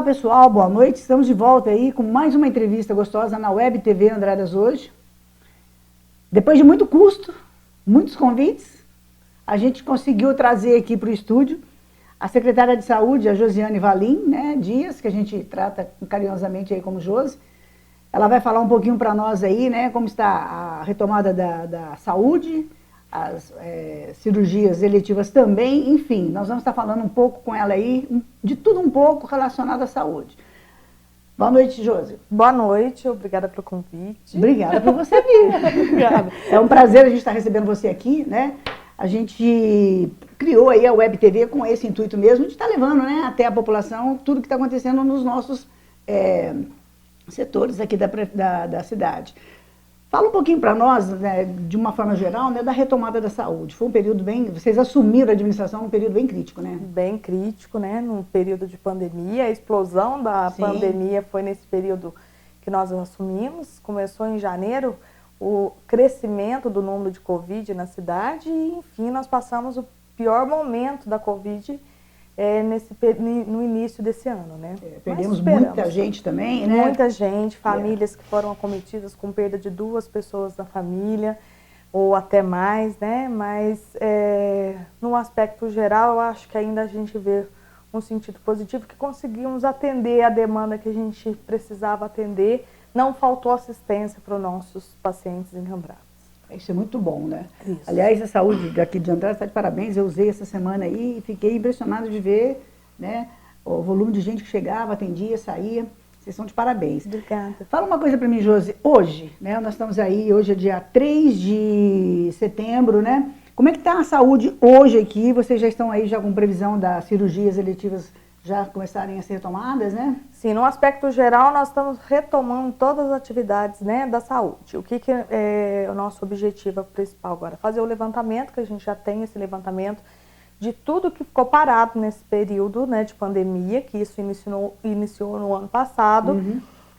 Olá pessoal, boa noite, estamos de volta aí com mais uma entrevista gostosa na Web TV Andradas hoje. Depois de muito custo, muitos convites, a gente conseguiu trazer aqui para o estúdio a secretária de Saúde, a Josiane Valim, né, Dias, que a gente trata carinhosamente aí como Josi. Ela vai falar um pouquinho para nós aí, né, como está a retomada da saúde, as cirurgias eletivas também, enfim, nós vamos estar falando um pouco com ela aí, de tudo um pouco relacionado à saúde. Boa noite, Josi. Boa noite, obrigada pelo convite. Obrigada por você vir. Obrigada. É um prazer a gente estar recebendo você aqui, né? A gente criou aí a Web TV com esse intuito mesmo de estar levando, né, até a população tudo que está acontecendo nos nossos setores aqui da cidade. Fala um pouquinho para nós, né, de uma forma geral, né, da retomada da saúde. Foi um período bem... Vocês assumiram a administração num período bem crítico, né? Bem crítico, né? Num período de pandemia. A explosão da pandemia foi nesse período que nós assumimos. Começou em janeiro o crescimento do número de Covid na cidade e, enfim, nós passamos o pior momento da Covid no início desse ano, né? Perdemos muita gente também, né? Muita gente, famílias que foram acometidas com perda de 2 pessoas na família, ou até mais, né? Mas, no aspecto geral, eu acho que ainda a gente vê um sentido positivo, que conseguimos atender a demanda que a gente precisava atender, não faltou assistência para os nossos pacientes em Andradas. Isso é muito bom, né? Isso. Aliás, a saúde daqui de Andradas está de parabéns. Eu usei essa semana aí e fiquei impressionado de ver, né, o volume de gente que chegava, atendia, saía. Vocês são de parabéns. Obrigada. Fala uma coisa para mim, Josi. Hoje, né, nós estamos aí, hoje é dia 3 de setembro, né? Como é que está a saúde hoje aqui? Vocês já estão aí já com previsão das cirurgias eletivas já começarem a ser retomadas, né? Sim, no aspecto geral, nós estamos retomando todas as atividades, né, da saúde. O que é o nosso objetivo principal agora? Fazer o levantamento, que a gente já tem esse levantamento, de tudo que ficou parado nesse período, né, de pandemia, que isso iniciou no ano passado,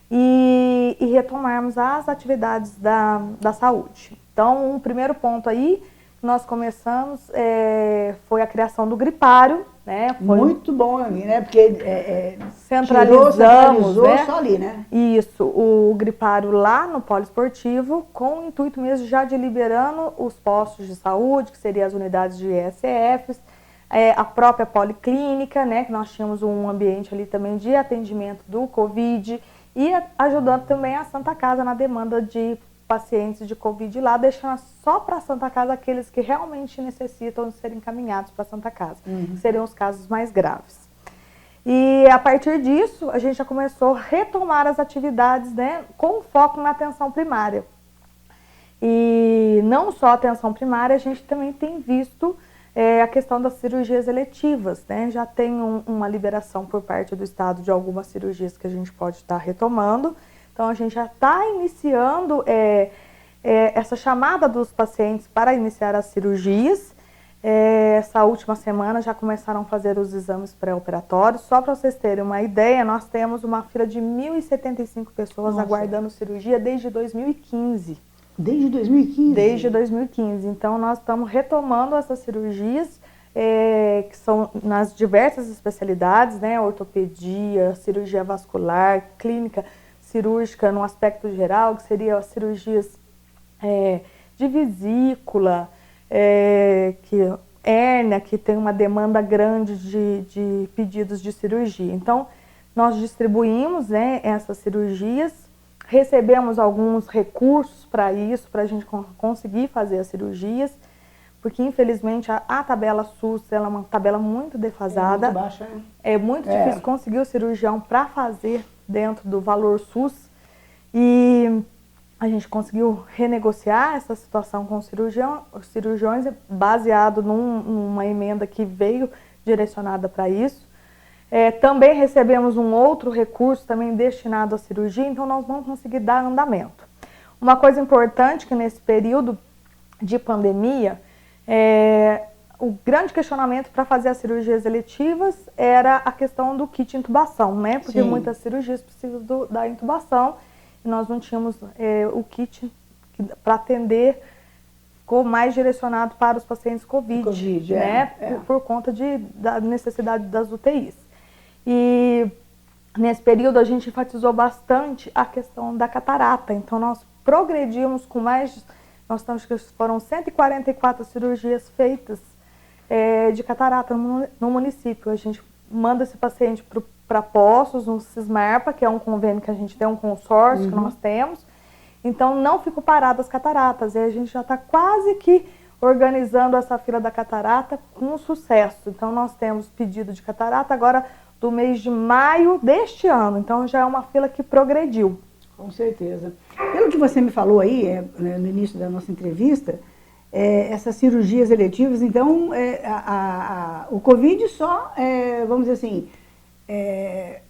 e retomarmos as atividades da saúde. Então, o primeiro ponto aí, nós começamos, foi a criação do gripário, né? Foi muito bom ali, né? Porque centralizamos, né? Só ali, né? Isso, o gripário lá no poliesportivo, com o intuito mesmo já de liberando os postos de saúde, que seriam as unidades de ESFs, a própria policlínica, né? Que nós tínhamos um ambiente ali também de atendimento do Covid e ajudando também a Santa Casa na demanda de pacientes de Covid lá, deixando só para a Santa Casa aqueles que realmente necessitam de serem encaminhados para a Santa Casa, que seriam os casos mais graves. E a partir disso, a gente já começou a retomar as atividades, né, com foco na atenção primária. E não só a atenção primária, a gente também tem visto a questão das cirurgias eletivas, né? Já tem uma liberação por parte do Estado de algumas cirurgias que a gente pode estar retomando. Então, a gente já está iniciando essa chamada dos pacientes para iniciar as cirurgias. Essa última semana já começaram a fazer os exames pré-operatórios. Só para vocês terem uma ideia, nós temos uma fila de 1.075 pessoas aguardando cirurgia desde 2015. Desde 2015? Desde 2015. Então, nós estamos retomando essas cirurgias, que são nas diversas especialidades, né? Ortopedia, cirurgia vascular, clínica cirúrgica no aspecto geral, que seriam as cirurgias de vesícula, hérnia, que tem uma demanda grande de pedidos de cirurgia. Então, nós distribuímos, né, essas cirurgias, recebemos alguns recursos para isso, para a gente conseguir fazer as cirurgias, porque infelizmente a tabela SUS ela é uma tabela muito defasada. É muito baixa, né? É muito difícil conseguir o cirurgião para fazer dentro do valor SUS, e a gente conseguiu renegociar essa situação com os cirurgiões baseado numa emenda que veio direcionada para isso. Também recebemos um outro recurso também destinado à cirurgia, então nós vamos conseguir dar andamento. Uma coisa importante que nesse período de pandemia, o grande questionamento para fazer as cirurgias eletivas era a questão do kit intubação, né? Porque muitas cirurgias precisam da intubação e nós não tínhamos o kit para atender, ficou mais direcionado para os pacientes Covid, né? Por conta da necessidade das UTIs. E nesse período a gente enfatizou bastante a questão da catarata. Então nós progredimos com nós estamos que foram 144 cirurgias feitas de catarata no município. A gente manda esse paciente para Poços, no Cismarpa, que é um convênio que a gente tem, um consórcio que nós temos. Então não ficou parado as cataratas, e a gente já está quase que organizando essa fila da catarata com sucesso. Então nós temos pedido de catarata agora do mês de maio deste ano, então já é uma fila que progrediu. Com certeza. Pelo que você me falou aí, no início da nossa entrevista, essas cirurgias eletivas, então, o Covid só, vamos dizer assim,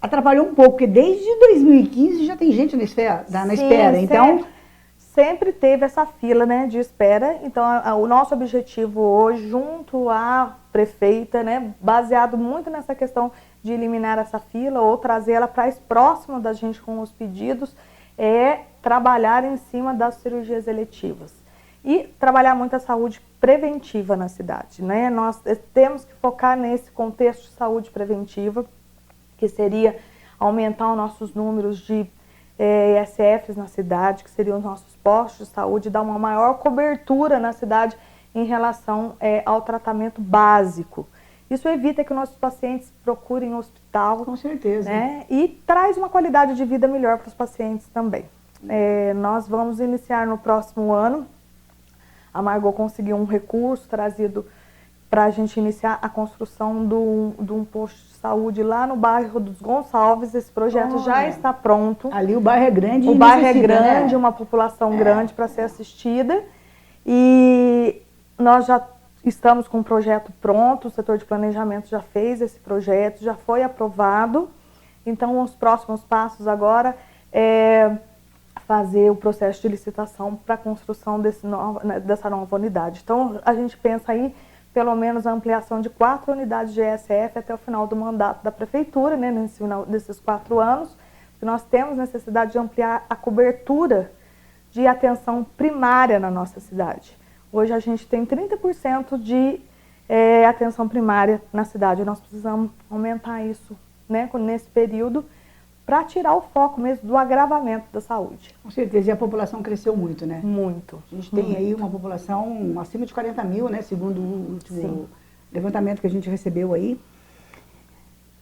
atrapalhou um pouco, porque desde 2015 já tem gente na espera, então... Sempre teve essa fila, né, de espera. Então, o nosso objetivo hoje, junto à prefeita, né, baseado muito nessa questão de eliminar essa fila ou trazê-la para próximo da gente com os pedidos, é trabalhar em cima das cirurgias eletivas. E trabalhar muito a saúde preventiva na cidade, né? Nós temos que focar nesse contexto de saúde preventiva, que seria aumentar os nossos números de ISFs na cidade, que seriam os nossos postos de saúde, dar uma maior cobertura na cidade em relação ao tratamento básico. Isso evita que nossos pacientes procurem hospital. Com certeza. Né? E traz uma qualidade de vida melhor para os pacientes também. Nós vamos iniciar no próximo ano. A Margot conseguiu um recurso trazido para a gente iniciar a construção de um posto de saúde lá no bairro dos Gonçalves. Esse projeto já está pronto. Ali o bairro é grande. O bairro é grande, uma população grande para ser assistida. E nós já estamos com o projeto pronto, o setor de planejamento já fez esse projeto, já foi aprovado. Então, os próximos passos agora é fazer o processo de licitação para a construção dessa nova unidade. Então, a gente pensa aí, pelo menos, a ampliação de 4 unidades de ESF até o final do mandato da prefeitura, né, nesses 4 anos. Nós temos necessidade de ampliar a cobertura de atenção primária na nossa cidade. Hoje a gente tem 30% de atenção primária na cidade. Nós precisamos aumentar isso, né, nesse período, para tirar o foco mesmo do agravamento da saúde. Com certeza. E a população cresceu muito, né? Muito. A gente tem aí uma população acima de 40 mil, né, segundo o último levantamento que a gente recebeu aí.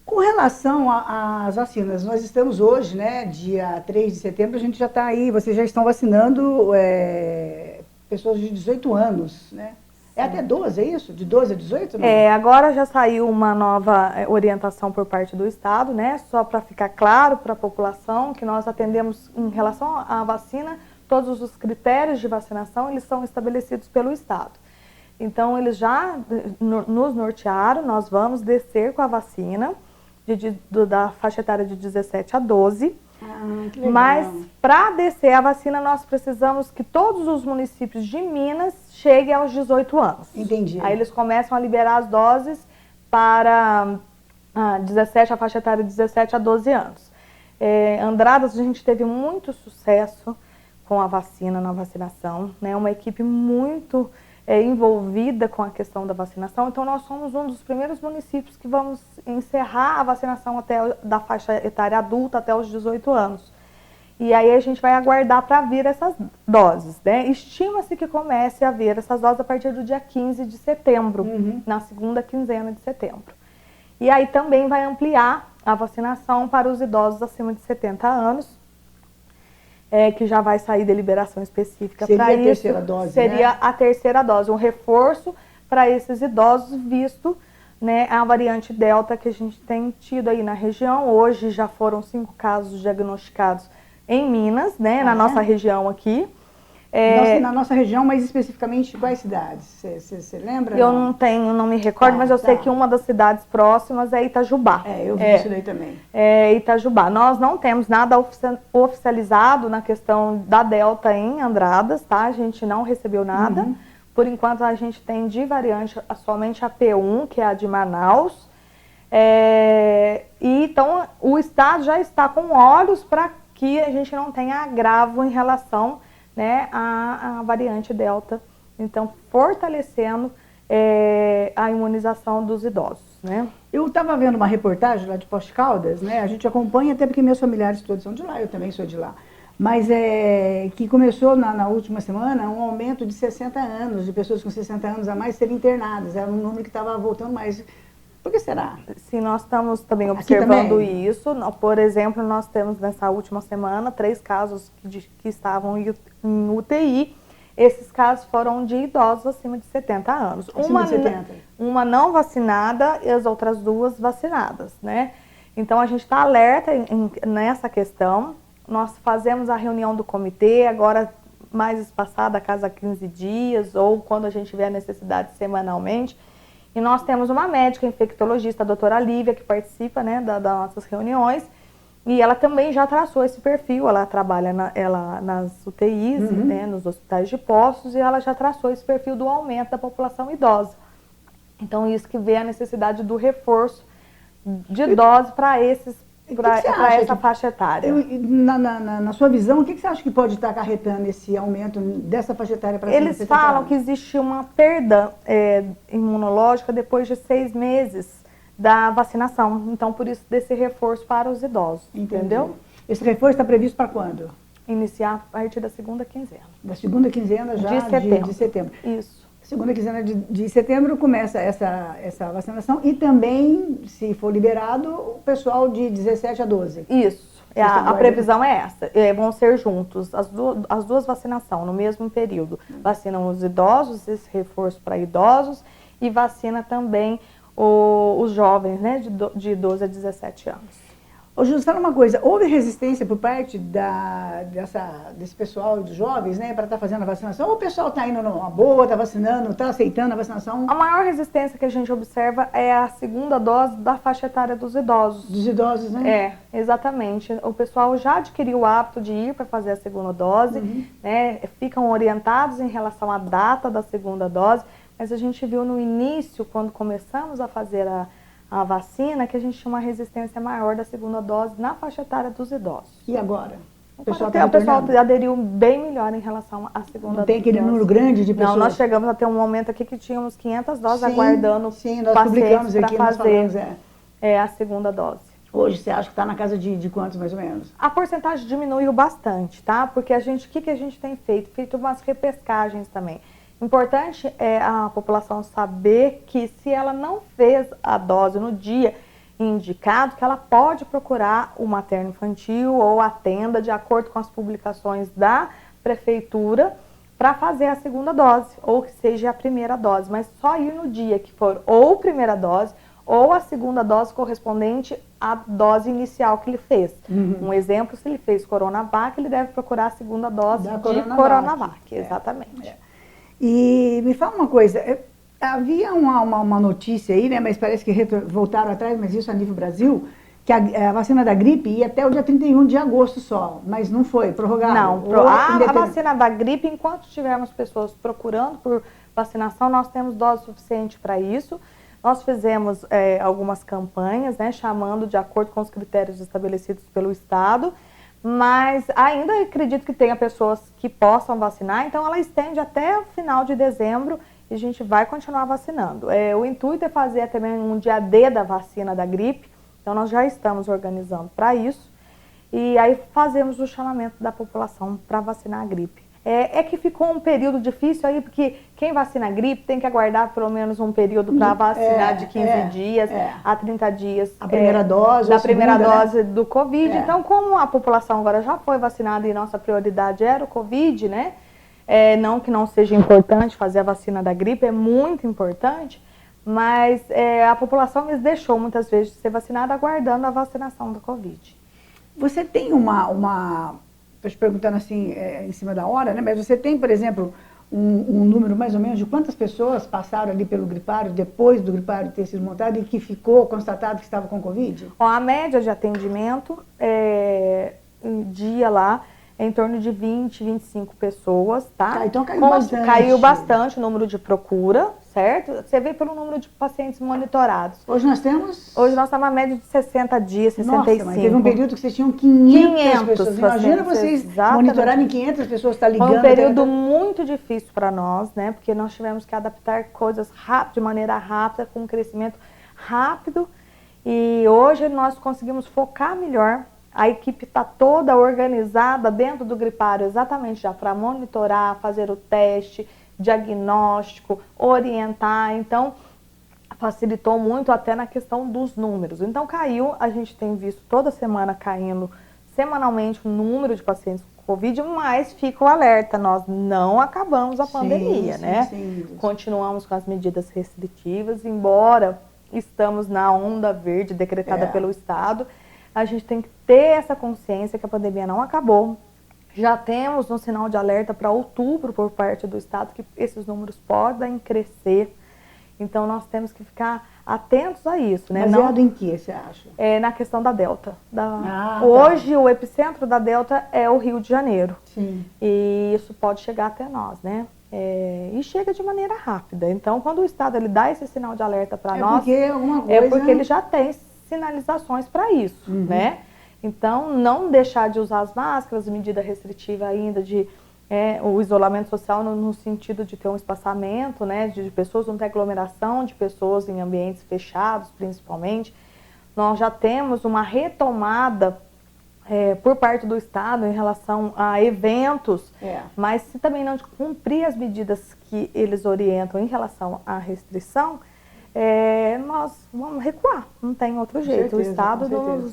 Com relação às vacinas, nós estamos hoje, né, dia 3 de setembro, a gente já está aí, vocês já estão vacinando pessoas de 18 anos, né? É até 12, é isso? De 12 a 18? Não? Agora já saiu uma nova orientação por parte do Estado, né? Só para ficar claro para a população que nós atendemos em relação à vacina, todos os critérios de vacinação, eles são estabelecidos pelo Estado. Então, eles já nos nortearam, nós vamos descer com a vacina da faixa etária de 17 a 12. Que legal. Mas para descer a vacina, nós precisamos que todos os municípios de Minas cheguem aos 18 anos. Entendi. Aí eles começam a liberar as doses para a faixa etária de 17 a 12 anos. Andradas, a gente teve muito sucesso com a vacina, na vacinação, né? Uma equipe muito envolvida com a questão da vacinação. Então, nós somos um dos primeiros municípios que vamos encerrar a vacinação da faixa etária adulta até os 18 anos. E aí a gente vai aguardar para vir essas doses, né? Estima-se que comece a vir essas doses a partir do dia 15 de setembro, na segunda quinzena de setembro. E aí também vai ampliar a vacinação para os idosos acima de 70 anos, que já vai sair deliberação específica para isso. Seria a terceira dose, Seria a terceira dose, um reforço para esses idosos, visto, né, a variante Delta que a gente tem tido aí na região. Hoje já foram 5 casos diagnosticados em Minas, né, na nossa região aqui. Na nossa região, mas especificamente quais cidades? Você lembra? Eu não me recordo, mas eu sei que uma das cidades próximas é Itajubá. Eu vi isso daí também. Itajubá. Nós não temos nada oficializado na questão da Delta em Andradas, tá? A gente não recebeu nada. Por enquanto, a gente tem de variante somente a P1, que é a de Manaus. Então, o Estado já está com olhos para que a gente não tenha agravo em relação, né, à variante Delta. Então, fortalecendo a imunização dos idosos. né? Eu estava vendo uma reportagem lá de Poços de Caldas, né? A gente acompanha até porque meus familiares todos são de lá, eu também sou de lá. Mas que começou na última semana um aumento de 60 anos, de pessoas com 60 anos a mais serem internadas. Era um número que estava voltando mais. Por que será? Sim, nós estamos também Aqui observando também? isso. Por exemplo, nós temos nessa última semana 3 casos que estavam em UTI. Esses casos foram de idosos acima de 70 anos. Acima de 70. Uma não vacinada e as outras 2 vacinadas, né? Então, a gente está alerta nessa questão. Nós fazemos a reunião do comitê, agora mais espaçada a cada 15 dias, ou quando a gente vê a necessidade semanalmente. E nós temos uma médica infectologista, a doutora Lívia, que participa, né, das nossas reuniões. E ela também já traçou esse perfil, ela trabalha nas UTIs, né, nos hospitais de Poços, e ela já traçou esse perfil do aumento da população idosa. Então, isso que vê a necessidade do reforço de dose para essa faixa etária. Na sua visão, o que você acha que pode estar acarretando esse aumento dessa faixa etária para cima de 70 anos? Eles falam que existe uma perda imunológica depois de 6 meses da vacinação. Então, por isso, desse reforço para os idosos. Entendi. Entendeu? Esse reforço está previsto para quando? Iniciar a partir da segunda quinzena. Da segunda quinzena já de setembro. Isso. Segunda quinzena de setembro começa essa vacinação e também, se for liberado, o pessoal de 17 a 12. Isso. A previsão é essa. Vão ser juntos as duas vacinações no mesmo período. Vacinam os idosos, esse reforço para idosos, e vacina também os jovens, né, de 12 a 17 anos. Ô, Júlio, fala uma coisa, houve resistência por parte desse pessoal de jovens, né, para estar fazendo a vacinação? Ou o pessoal está indo numa boa, está vacinando, está aceitando a vacinação? A maior resistência que a gente observa é a segunda dose da faixa etária dos idosos. Dos idosos, né? Exatamente. O pessoal já adquiriu o hábito de ir para fazer a segunda dose, né, ficam orientados em relação à data da segunda dose, mas a gente viu no início, quando começamos a fazer a vacina, que a gente tinha uma resistência maior da segunda dose na faixa etária dos idosos. E agora? O pessoal aderiu bem melhor em relação à segunda dose. Não tem aquele número grande de pessoas? Não, nós chegamos a ter um momento aqui que tínhamos 500 doses aguardando nós publicamos aqui, para fazer a segunda dose. Hoje você acha que está na casa de quantos, mais ou menos? A porcentagem diminuiu bastante, tá? Porque o que a gente tem feito? Feito umas repescagens também. Importante é a população saber que se ela não fez a dose no dia indicado, que ela pode procurar o materno infantil ou a tenda, de acordo com as publicações da prefeitura, para fazer a segunda dose, ou que seja a primeira dose, mas só ir no dia que for ou primeira dose ou a segunda dose correspondente à dose inicial que ele fez. Um exemplo, se ele fez Coronavac, ele deve procurar a segunda dose de Coronavac. Exatamente. E me fala uma coisa, havia uma notícia aí, né, mas parece que voltaram atrás, mas isso a nível Brasil, que a vacina da gripe ia até o dia 31 de agosto só, mas não foi prorrogado? Não, a vacina da gripe, enquanto tivermos pessoas procurando por vacinação, nós temos dose suficiente para isso. Nós fizemos algumas campanhas, né, chamando de acordo com os critérios estabelecidos pelo Estado, mas ainda acredito que tenha pessoas que possam vacinar, então ela estende até o final de dezembro e a gente vai continuar vacinando. O intuito é fazer também um dia D da vacina da gripe, então nós já estamos organizando para isso, e aí fazemos o chamamento da população para vacinar a gripe. Que ficou um período difícil aí, porque quem vacina a gripe tem que aguardar pelo menos um período para vacinar de 15 dias a 30 dias. A primeira dose, da primeira dose, né? do Covid. Então, como a população agora já foi vacinada e nossa prioridade era o Covid, né? Não que não seja importante fazer a vacina da gripe, é muito importante, mas a população me deixou muitas vezes de ser vacinada aguardando a vacinação do Covid. Você tem estou te perguntando assim, em cima da hora, né? Mas você tem, por exemplo, um número mais ou menos de quantas pessoas passaram ali pelo gripário, depois do gripário ter sido montado e que ficou constatado que estava com Covid? A média de atendimento, em dia lá, é em torno de 20, 25 pessoas, tá? Então caiu bastante. Caiu bastante o número de procura, certo? Você vê pelo número de pacientes monitorados. Hoje nós temos? Hoje nós estamos na média de 60 dias, 65. Nossa, mas teve um período que vocês tinham 500 pessoas. Imagina vocês monitorarem 500 pessoas, tá ligando. Foi um período muito difícil para nós, né? Porque nós tivemos que adaptar coisas rápido, de maneira rápida, com um crescimento rápido e hoje nós conseguimos focar melhor. A equipe está toda organizada dentro do gripário exatamente já para monitorar, fazer o teste, diagnóstico, orientar. Então, facilitou muito até na questão dos números. Então, caiu, a gente tem visto toda semana caindo semanalmente o número de pacientes com Covid, mas fica o alerta, nós não acabamos a pandemia, né? Sim. Continuamos com as medidas restritivas, embora estamos na onda verde decretada pelo Estado, a gente tem que ter essa consciência que a pandemia não acabou. Já temos um sinal de alerta para outubro por parte do Estado que esses números podem crescer. Então, nós temos que ficar atentos a isso, né? Baseado em que, você acha? Na questão da Delta. Hoje, o epicentro da Delta é o Rio de Janeiro. Sim. E isso pode chegar até nós, né? E chega de maneira rápida. Então, quando o Estado ele dá esse sinal de alerta para nós, é porque ele já tem sinalizações para isso, né? Então, não deixar de usar as máscaras, medida restritiva ainda de o isolamento social no sentido de ter um espaçamento, né, de pessoas, não ter aglomeração de pessoas em ambientes fechados, principalmente. Nós já temos uma retomada por parte do Estado em relação a eventos, mas se também não cumprir as medidas que eles orientam em relação à restrição, nós vamos recuar, não tem outro jeito. O Estado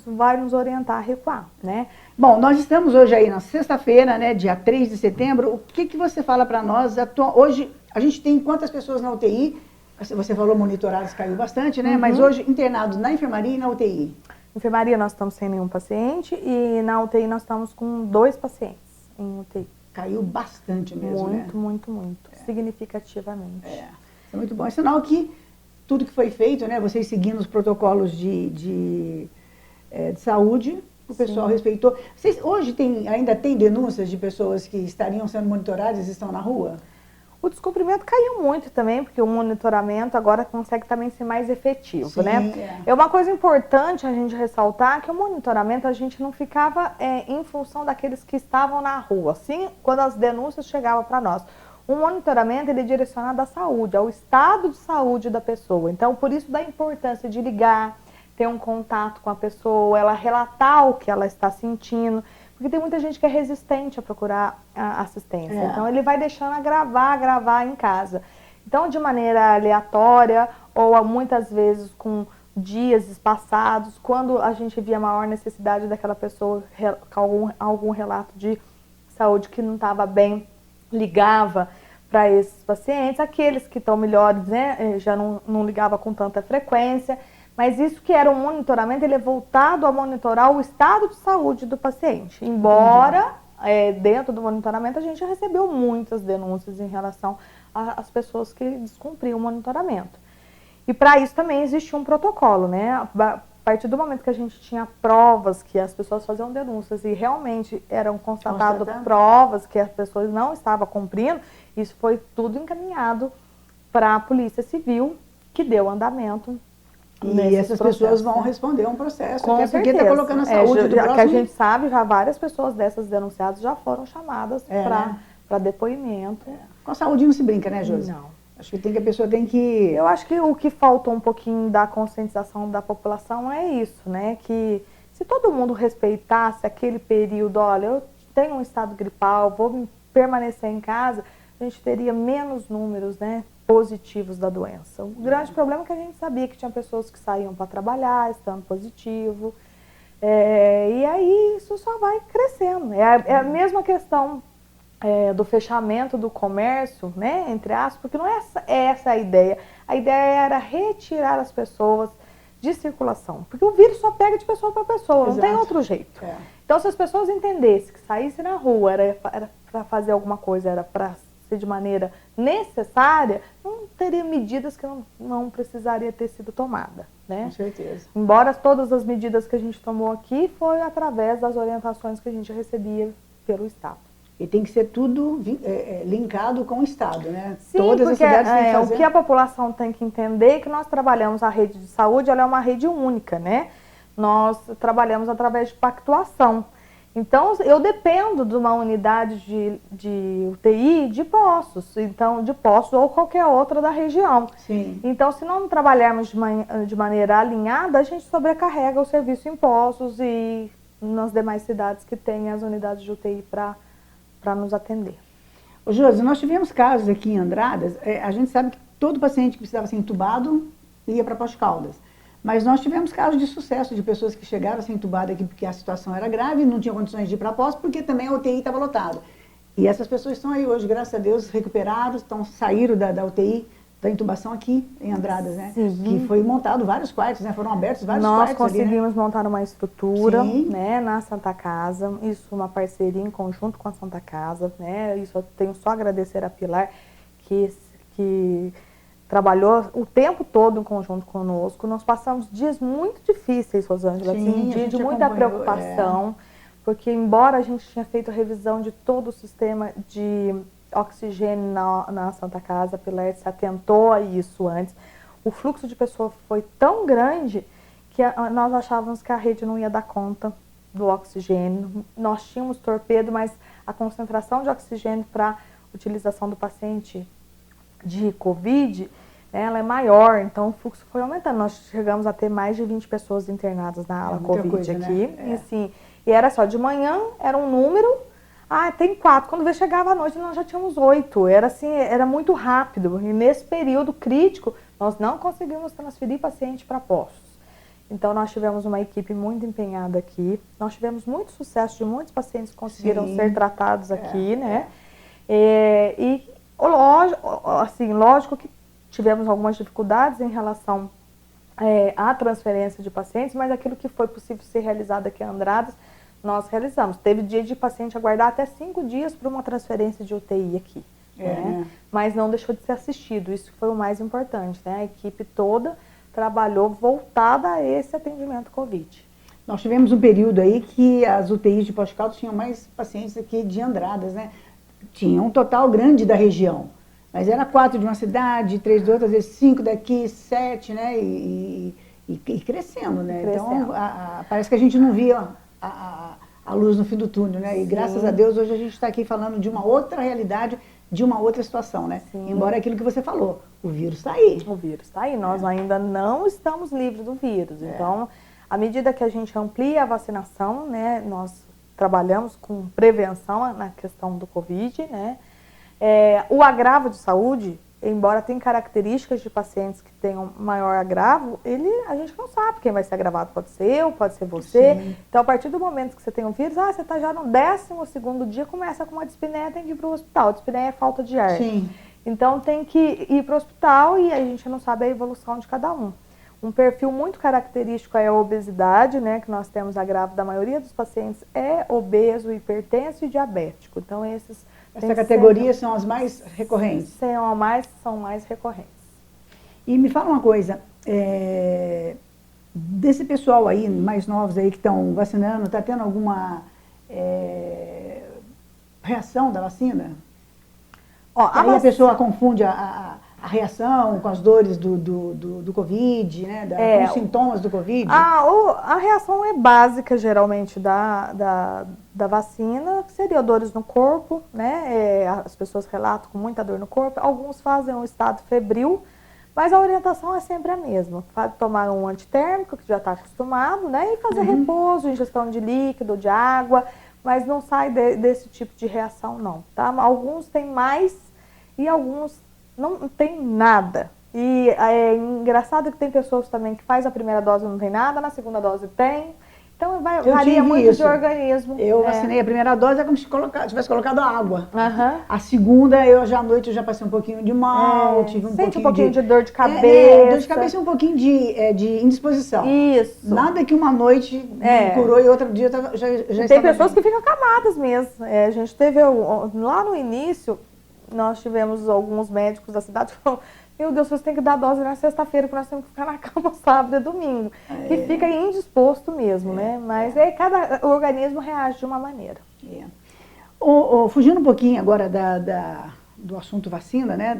vai nos orientar a recuar, né? Bom, nós estamos hoje aí na sexta-feira, né, dia 3 de setembro. O que você fala para nós? Hoje, a gente tem quantas pessoas na UTI? Você falou monitorados, caiu bastante, né? Mas hoje, internados na enfermaria e na UTI? Na enfermaria nós estamos sem nenhum paciente e na UTI nós estamos com 2 pacientes em UTI. Caiu bastante mesmo, né? Muito. Significativamente. Isso é muito bom. É sinal que tudo que foi feito, né, vocês seguindo os protocolos de saúde, o pessoal respeitou. Vocês hoje ainda tem denúncias de pessoas que estariam sendo monitoradas e estão na rua? O descumprimento caiu muito também, porque o monitoramento agora consegue também ser mais efetivo, né? É uma coisa importante a gente ressaltar que o monitoramento a gente não ficava em função daqueles que estavam na rua, assim, quando as denúncias chegavam para nós. O monitoramento ele é direcionado à saúde, ao estado de saúde da pessoa. Então, por isso da importância de ligar, ter um contato com a pessoa, ela relatar o que ela está sentindo. Porque tem muita gente que é resistente a procurar assistência. Então, ele vai deixando a gravar em casa. Então, de maneira aleatória ou muitas vezes com dias espaçados, quando a gente via maior necessidade daquela pessoa com algum relato de saúde que não estava bem, ligava para esses pacientes, aqueles que estão melhores, né, já não ligava com tanta frequência, mas isso que era um monitoramento, ele é voltado a monitorar o estado de saúde do paciente, embora dentro do monitoramento a gente recebeu muitas denúncias em relação às pessoas que descumpriam o monitoramento. E para isso também existe um protocolo, né, a partir do momento que a gente tinha provas que as pessoas faziam denúncias e realmente eram constatadas provas que as pessoas não estavam cumprindo, isso foi tudo encaminhado para a Polícia Civil, que deu andamento. E essas pessoas vão responder a um processo, com até certeza. Porque está colocando a saúde do próximo. Que a gente sabe, já várias pessoas dessas denunciadas já foram chamadas para depoimento. Com a saúde não se brinca, né, Josi? Não. Acho que a pessoa tem que... Eu acho que o que faltou um pouquinho da conscientização da população é isso, né? Que se todo mundo respeitasse aquele período, olha, eu tenho um estado gripal, vou permanecer em casa, a gente teria menos números, né, positivos da doença. O grande problema é que a gente sabia que tinha pessoas que saíam para trabalhar, estando positivo, e aí isso só vai crescendo. É a mesma questão do fechamento do comércio, né, entre aspas, porque não é essa a ideia. A ideia era retirar as pessoas de circulação, porque o vírus só pega de pessoa para pessoa, não tem outro jeito. Então, se as pessoas entendessem que saísse na rua era para fazer alguma coisa, era para ser de maneira necessária, não teria medidas que não precisaria ter sido tomada, né? Com certeza. Embora todas as medidas que a gente tomou aqui foi através das orientações que a gente recebia pelo Estado. E tem que ser tudo linkado com o Estado, né? Sim, todas as cidades têm que fazer... o que a população tem que entender é que nós trabalhamos a rede de saúde, ela é uma rede única, né? Nós trabalhamos através de pactuação. Então, eu dependo de uma unidade de UTI de Poços, então, de Poços ou qualquer outra da região. Sim. Então, se não trabalharmos de maneira alinhada, a gente sobrecarrega o serviço em Poços e nas demais cidades que têm as unidades de UTI para nos atender. Ô, Josi, nós tivemos casos aqui em Andradas, a gente sabe que todo paciente que precisava ser entubado ia para Poços de Caldas. Mas nós tivemos casos de sucesso de pessoas que chegaram a ser entubadas aqui porque a situação era grave, não tinham condições de ir para Poços, porque também a UTI estava lotada. E essas pessoas estão aí hoje, graças a Deus, recuperadas, saíram da UTI, da intubação aqui em Andradas, né? Sim. Que foi montado vários quartos, né? Foram abertos vários Nós quartos ali, né? conseguimos montar uma estrutura, Sim. né, na Santa Casa, isso uma parceria em conjunto com a Santa Casa, né? Isso eu tenho só a agradecer a Pilar, que trabalhou o tempo todo em conjunto conosco. Nós passamos dias muito difíceis, Rosângela, Sim, assim, dia de muita preocupação, porque embora a gente tinha feito a revisão de todo o sistema de oxigênio na Santa Casa, a Pilar se atentou a isso antes, o fluxo de pessoas foi tão grande que nós achávamos que a rede não ia dar conta do oxigênio. Nós tínhamos torpedo, mas a concentração de oxigênio para utilização do paciente de Covid, né, ela é maior, então o fluxo foi aumentando. Nós chegamos a ter mais de 20 pessoas internadas na ala Covid coisa, aqui. né? E, assim, e era só, de manhã era um número, tem 4. Quando chegava à noite nós já tínhamos 8. Era assim, era muito rápido. E nesse período crítico, nós não conseguimos transferir paciente para Poços. Então nós tivemos uma equipe muito empenhada aqui. Nós tivemos muito sucesso de muitos pacientes que conseguiram ser tratados aqui, né? E lógico que tivemos algumas dificuldades em relação à transferência de pacientes, mas aquilo que foi possível ser realizado aqui em Andradas, nós realizamos. Teve dia de paciente aguardar até 5 dias para uma transferência de UTI aqui, né? Mas não deixou de ser assistido, isso foi o mais importante, né? A equipe toda trabalhou voltada a esse atendimento Covid. Nós tivemos um período aí que as UTIs de Poços de Caldas tinham mais pacientes aqui de Andradas, né? Tinha um total grande da região, mas era 4 de uma cidade, 3 de outra, às vezes 5 daqui, 7, né? E crescendo, né? Crescendo. Então, parece que a gente não via a luz no fim do túnel, né? E graças a Deus hoje a gente está aqui falando de uma outra realidade, de uma outra situação, né? Sim. Embora aquilo que você falou, o vírus está aí. O vírus está aí, nós ainda não estamos livres do vírus. Então, à medida que a gente amplia a vacinação, né, nós trabalhamos com prevenção na questão do Covid, né? O agravo de saúde, embora tenha características de pacientes que tenham maior agravo, a gente não sabe quem vai ser agravado, pode ser eu, pode ser você. Sim. Então, a partir do momento que você tem um vírus, você está já no 12º dia, começa com uma dispneia, tem que ir para o hospital. A dispneia é falta de ar. Sim. Então, tem que ir para o hospital e a gente não sabe a evolução de cada um. Um perfil muito característico é a obesidade, né, que nós temos agravo da maioria dos pacientes, é obeso, hipertenso e diabético. Então, essa categoria são as mais recorrentes? São mais recorrentes. E me fala uma coisa, desse pessoal aí, mais novos aí que estão vacinando, está tendo alguma reação da vacina? Aí a pessoa confunde a reação com as dores do Covid, né? Com os sintomas do Covid? A reação é básica, geralmente, da vacina, que seria dores no corpo, né? As pessoas relatam com muita dor no corpo. Alguns fazem um estado febril, mas a orientação é sempre a mesma. Tomar um antitérmico, que já está acostumado, né? E fazer repouso, ingestão de líquido, de água, mas não sai desse tipo de reação, não, tá? Alguns têm mais e alguns não tem nada. E é engraçado que tem pessoas também que faz a primeira dose e não tem nada, na segunda dose tem. Então varia muito de organismo. Eu vacinei a primeira dose, é como se tivesse colocado água. Uhum. A segunda, à noite eu já passei um pouquinho de mal, tive um pouquinho de dor de cabeça. Dor de cabeça e um pouquinho de indisposição. Isso. Nada que uma noite me curou e outro dia já estava. Tem pessoas que ficam acamadas mesmo. A gente teve, lá no início, nós tivemos alguns médicos da cidade que falaram: meu Deus, você tem que dar dose na sexta-feira, porque nós temos que ficar na cama sábado e domingo. E fica indisposto mesmo, né? Mas cada organismo reage de uma maneira. Fugindo um pouquinho agora do assunto vacina, né?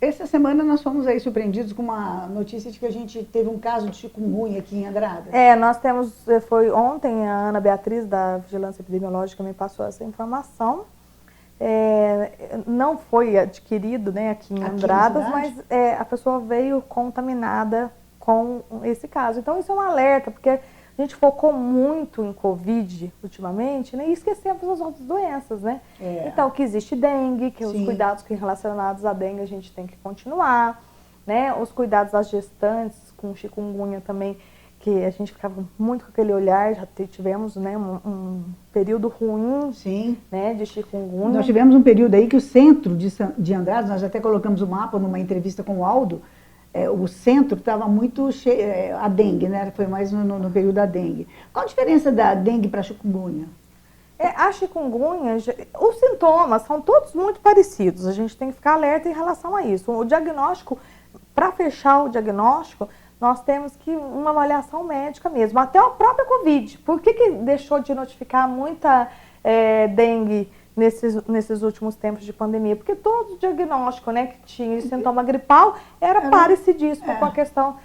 Essa semana nós fomos aí surpreendidos com uma notícia de que a gente teve um caso de chikungunya aqui em Andradas. Nós temos, foi ontem, a Ana Beatriz, da Vigilância Epidemiológica, me passou essa informação. Não foi adquirido, né, aqui em Andradas, mas a pessoa veio contaminada com esse caso. Então isso é um alerta, porque a gente focou muito em Covid ultimamente, né, e esquecemos as outras doenças, né? Então que existe dengue, que os cuidados relacionados à dengue a gente tem que continuar, né? Os cuidados às gestantes com chikungunya também, que a gente ficava muito com aquele olhar, já tivemos, né, um período ruim, né, de chikungunya. Nós tivemos um período aí que o centro de Andradas, nós até colocamos o mapa numa entrevista com o Aldo, o centro estava muito cheio, a dengue, né, foi mais no período da dengue. Qual a diferença da dengue para a chikungunya? A chikungunya, os sintomas são todos muito parecidos, a gente tem que ficar alerta em relação a isso. O diagnóstico, para fechar o diagnóstico, nós temos que uma avaliação médica mesmo, até a própria Covid. Por que deixou de notificar muita dengue nesses últimos tempos de pandemia? Porque todo o diagnóstico, né, que tinha de sintoma gripal era parecidíssimo com a questão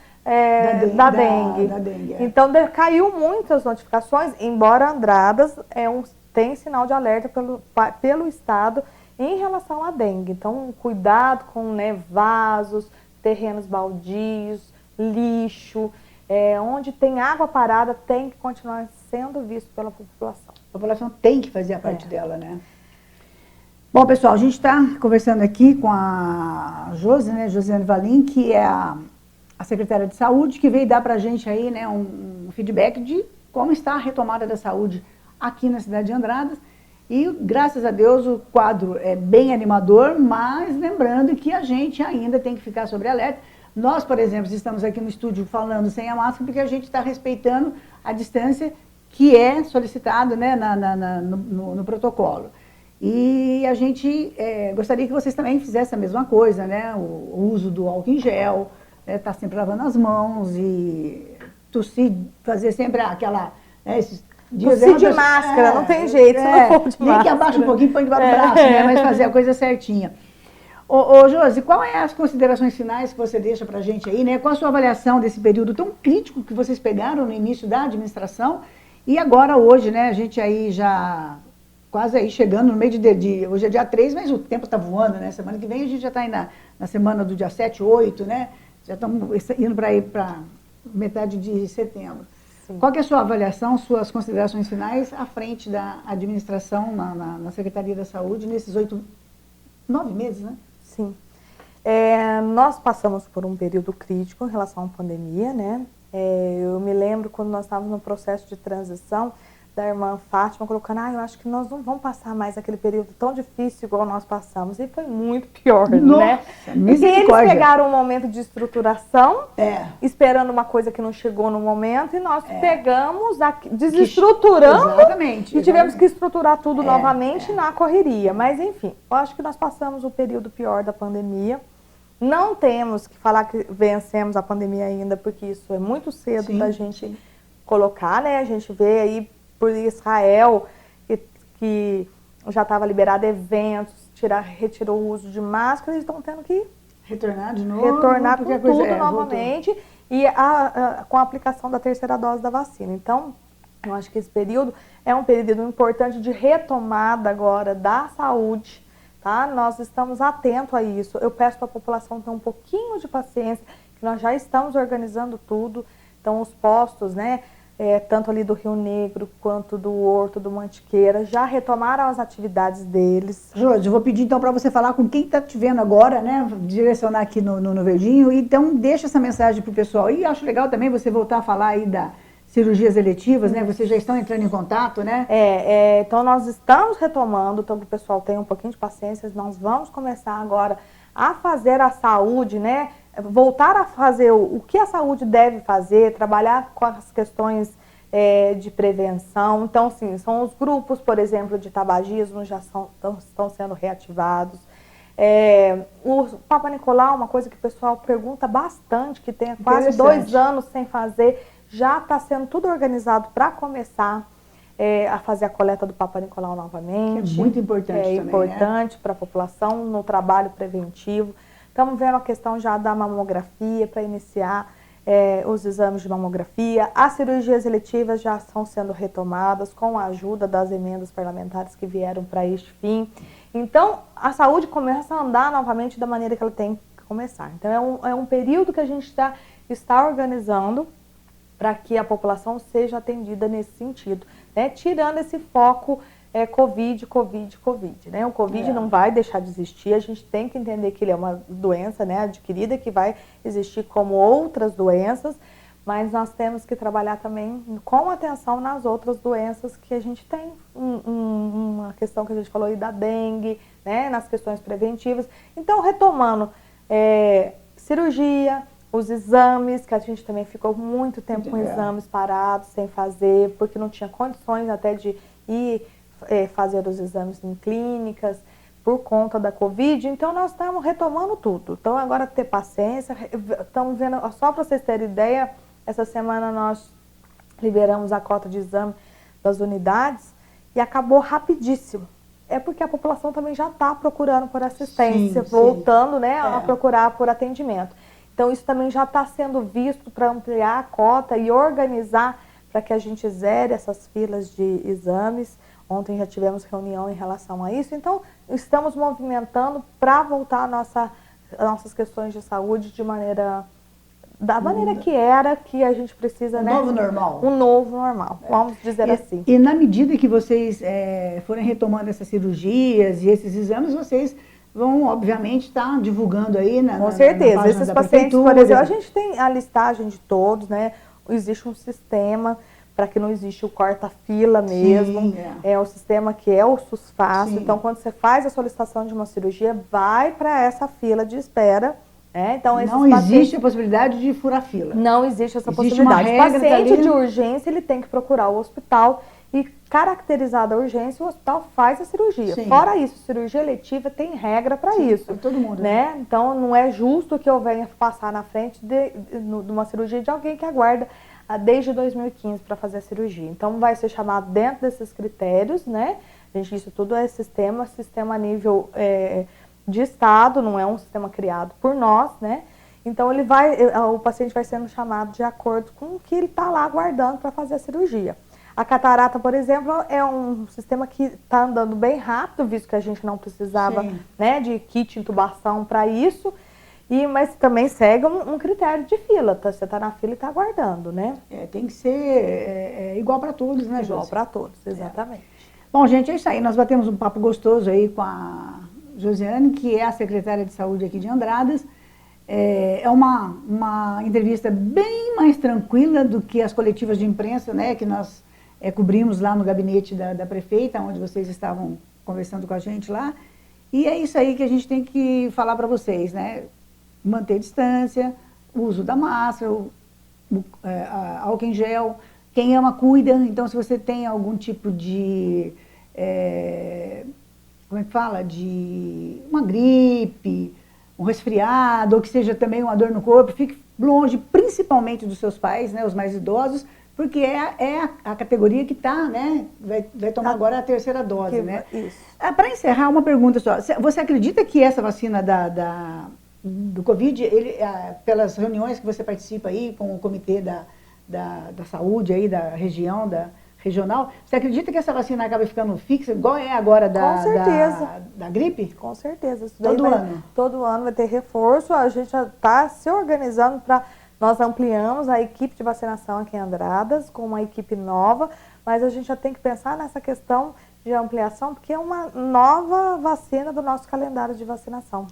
da dengue. Então caiu muitas notificações, embora Andradas tem sinal de alerta pelo Estado em relação à dengue. Então cuidado com, né, vasos, terrenos baldios, lixo, onde tem água parada tem que continuar sendo visto pela população. A população tem que fazer a parte dela, né? Bom, pessoal, a gente está conversando aqui com a Josiane Valim, que é a secretária de Saúde, que veio dar para a gente aí, né, um feedback de como está a retomada da saúde aqui na cidade de Andradas. E, graças a Deus, o quadro é bem animador, mas lembrando que a gente ainda tem que ficar sobre alerta. Nós, por exemplo, estamos aqui no estúdio falando sem a máscara porque a gente está respeitando a distância que é solicitada, né, no protocolo. E a gente gostaria que vocês também fizessem a mesma coisa, né? O uso do álcool em gel, tá sempre lavando as mãos e tossir, fazer sempre aquela... tossir de máscara, não tem jeito, se não for de máscara. Nem que abaixa um pouquinho e põe debaixo do braço, né? Mas fazer a coisa certinha. Ô Josi, quais as considerações finais que você deixa para a gente aí, né? Qual a sua avaliação desse período tão crítico que vocês pegaram no início da administração e agora hoje, né? A gente aí já quase aí chegando no meio hoje é dia 3, mas o tempo está voando, né? Semana que vem a gente já está aí na semana do dia 7, 8, né? Já estamos indo para metade de setembro. Sim. Qual que é a sua avaliação, suas considerações finais à frente da administração na Secretaria da Saúde nesses 9 meses, né? Sim. Nós passamos por um período crítico em relação à pandemia, né? Eu me lembro quando nós estávamos no processo de transição da irmã Fátima, colocando, eu acho que nós não vamos passar mais aquele período tão difícil igual nós passamos. E foi muito pior, né? Porque eles pegaram um momento de estruturação, esperando uma coisa que não chegou no momento, e nós pegamos, desestruturando, exatamente. E tivemos que estruturar tudo novamente na correria. Mas, enfim, eu acho que nós passamos o período pior da pandemia. Não temos que falar que vencemos a pandemia ainda, porque isso é muito cedo da gente colocar, né? A gente vê aí por Israel, que já estava liberado eventos, retirou o uso de máscara, eles estão tendo que retornar de novo, retornar com tudo novamente, e com a aplicação da terceira dose da vacina. Então, eu acho que esse período é um período importante de retomada agora da saúde, tá? Nós estamos atentos a isso. Eu peço para a população ter um pouquinho de paciência, que nós já estamos organizando tudo. Então, os postos, né? Tanto ali do Rio Negro, quanto do Horto, do Mantiqueira, já retomaram as atividades deles. Josi, eu vou pedir então para você falar com quem está te vendo agora, né? Direcionar aqui no Verdinho, então deixa essa mensagem para o pessoal. E acho legal também você voltar a falar aí das cirurgias eletivas, né? Vocês já estão entrando em contato, né? Então nós estamos retomando, então que o pessoal tenha um pouquinho de paciência, nós vamos começar agora a fazer a saúde, né? Voltar a fazer o que a saúde deve fazer, trabalhar com as questões de prevenção. Então, sim, são os grupos, por exemplo, de tabagismo já estão sendo reativados. O Papa Nicolau, uma coisa que o pessoal pergunta bastante, que tem quase 2 anos sem fazer, já está sendo tudo organizado para começar a fazer a coleta do Papa Nicolau novamente. Que é muito importante também, importante, né? Para a população no trabalho preventivo. Estamos vendo a questão já da mamografia para iniciar os exames de mamografia. As cirurgias eletivas já estão sendo retomadas com a ajuda das emendas parlamentares que vieram para este fim. Então, a saúde começa a andar novamente da maneira que ela tem que começar. Então, é um período que a gente está organizando para que a população seja atendida nesse sentido, né? Tirando esse foco Covid. Né? O Covid não vai deixar de existir, a gente tem que entender que ele é uma doença, né, adquirida, que vai existir como outras doenças, mas nós temos que trabalhar também com atenção nas outras doenças que a gente tem. Uma questão que a gente falou aí da dengue, né, nas questões preventivas. Então, retomando, cirurgia, os exames, que a gente também ficou muito tempo com exames parados, sem fazer, porque não tinha condições até de ir fazer os exames em clínicas por conta da Covid. Então, nós estamos retomando tudo. Então, agora ter paciência. Estamos vendo, só para vocês terem ideia, essa semana nós liberamos a cota de exame das unidades e acabou rapidíssimo. É porque a população também já está procurando por assistência, voltando, né, a procurar por atendimento. Então, isso também já está sendo visto para ampliar a cota e organizar para que a gente zere essas filas de exames. Ontem já tivemos reunião em relação a isso. Então, estamos movimentando para voltar nossas questões de saúde da maneira que era, que a gente precisa, né? Novo normal. Um novo normal, vamos dizer assim. E na medida que vocês forem retomando essas cirurgias e esses exames, vocês vão, obviamente, estar divulgando aí Com certeza. na página Esses da pacientes, prefeitura. por exemplo, a gente tem a listagem de todos, né? Existe um sistema para que não existe o corta-fila mesmo. É o sistema que é o SUS-Fácil. Então, quando você faz a solicitação de uma cirurgia, vai para essa fila de espera. Então, não existe a possibilidade de furar fila. Não existe essa possibilidade. O paciente de urgência, ele tem que procurar o hospital e, caracterizada a urgência, o hospital faz a cirurgia. Fora isso, cirurgia eletiva tem regra para isso. Todo mundo. Né? Então, não é justo que eu venha passar na frente de uma cirurgia de alguém que aguarda desde 2015 para fazer a cirurgia. Então, vai ser chamado dentro desses critérios, né? A gente, isso tudo é sistema a nível de Estado, não é um sistema criado por nós, né? Então, o paciente vai sendo chamado de acordo com o que ele está lá aguardando para fazer a cirurgia. A catarata, por exemplo, é um sistema que está andando bem rápido, visto que a gente não precisava, né, de kit intubação para isso, mas também segue um critério de fila. Você está na fila e está aguardando, né? Tem que ser igual para todos, né, Josi? Igual para todos, exatamente. Bom, gente, é isso aí. Nós batemos um papo gostoso aí com a Josiane, que é a secretária de saúde aqui de Andradas. É uma entrevista bem mais tranquila do que as coletivas de imprensa, né, que nós cobrimos lá no gabinete da prefeita, onde vocês estavam conversando com a gente lá. E é isso aí que a gente tem que falar para vocês, né? Manter distância, uso da máscara, álcool em gel. Quem ama, cuida. Então, se você tem algum tipo de, como é que fala? De uma gripe, um resfriado, ou que seja também uma dor no corpo, fique longe, principalmente dos seus pais, né, os mais idosos, porque é a categoria que está, né, vai tomar agora a terceira dose, né? Isso. Para encerrar, uma pergunta só. Você acredita que essa vacina do Covid, pelas reuniões que você participa aí com o comitê da saúde aí, da região, regional, você acredita que essa vacina acaba ficando fixa, igual é agora da gripe? Com certeza. Isso todo ano? Todo ano vai ter reforço, a gente já está se organizando para... Nós ampliamos a equipe de vacinação aqui em Andradas, com uma equipe nova, mas a gente já tem que pensar nessa questão de ampliação, porque é uma nova vacina do nosso calendário de vacinação.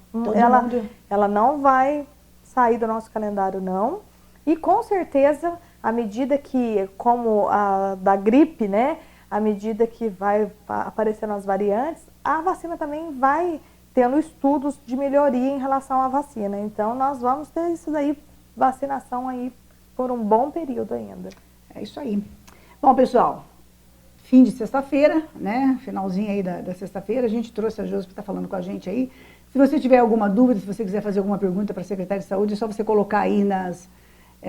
Ela não vai sair do nosso calendário, não. E com certeza, à medida que, como a da gripe, né, à medida que vai aparecendo as variantes, a vacina também vai tendo estudos de melhoria em relação à vacina. Então, nós vamos ter isso daí, vacinação aí, por um bom período ainda. É isso aí. Bom, pessoal, fim de sexta-feira, né? Finalzinho aí da sexta-feira, a gente trouxe a Josi para estar falando com a gente aí. Se você tiver alguma dúvida, se você quiser fazer alguma pergunta para a secretária de saúde, é só você colocar aí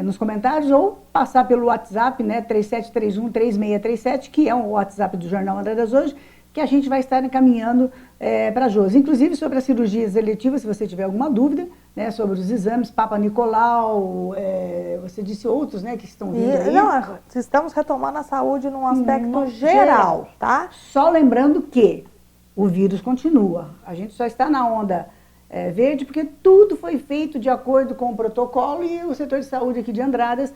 nos comentários ou passar pelo WhatsApp, né? 3731-3637, que é o WhatsApp do Jornal Andradas Hoje, que a gente vai estar encaminhando para a Josi. Inclusive, sobre as cirurgias eletivas, se você tiver alguma dúvida, né, sobre os exames, Papa Nicolau, você disse outros, né, que estão vindo aí. Não, estamos retomando a saúde num aspecto No geral, tá? Só lembrando que o vírus continua. A gente só está na onda verde porque tudo foi feito de acordo com o protocolo e o setor de saúde aqui de Andradas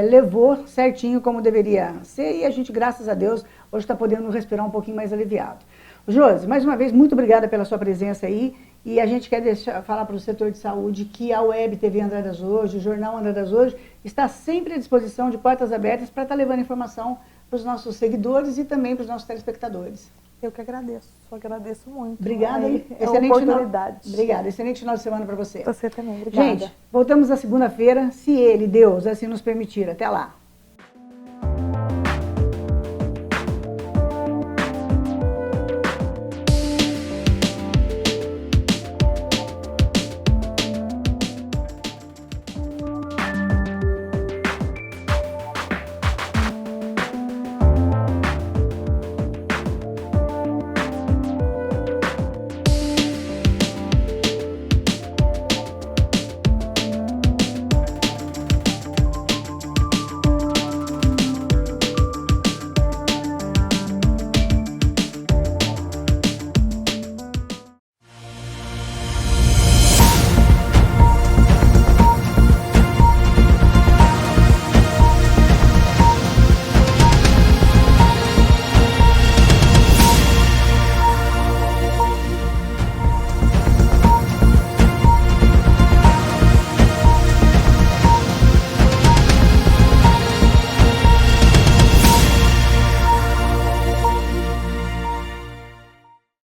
levou certinho como deveria ser e a gente, graças a Deus, hoje está podendo respirar um pouquinho mais aliviado. Josi, mais uma vez, muito obrigada pela sua presença aí e a gente quer falar para o setor de saúde que a Web TV Andradas Hoje, o Jornal Andradas Hoje, está sempre à disposição, de portas abertas, para estar levando informação para os nossos seguidores e também para os nossos telespectadores. Eu que agradeço muito. Obrigada, hein? Excelente oportunidade. Obrigada, excelente final de semana para você. Você também, obrigada. Gente, voltamos na segunda-feira, se ele, Deus, assim nos permitir. Até lá.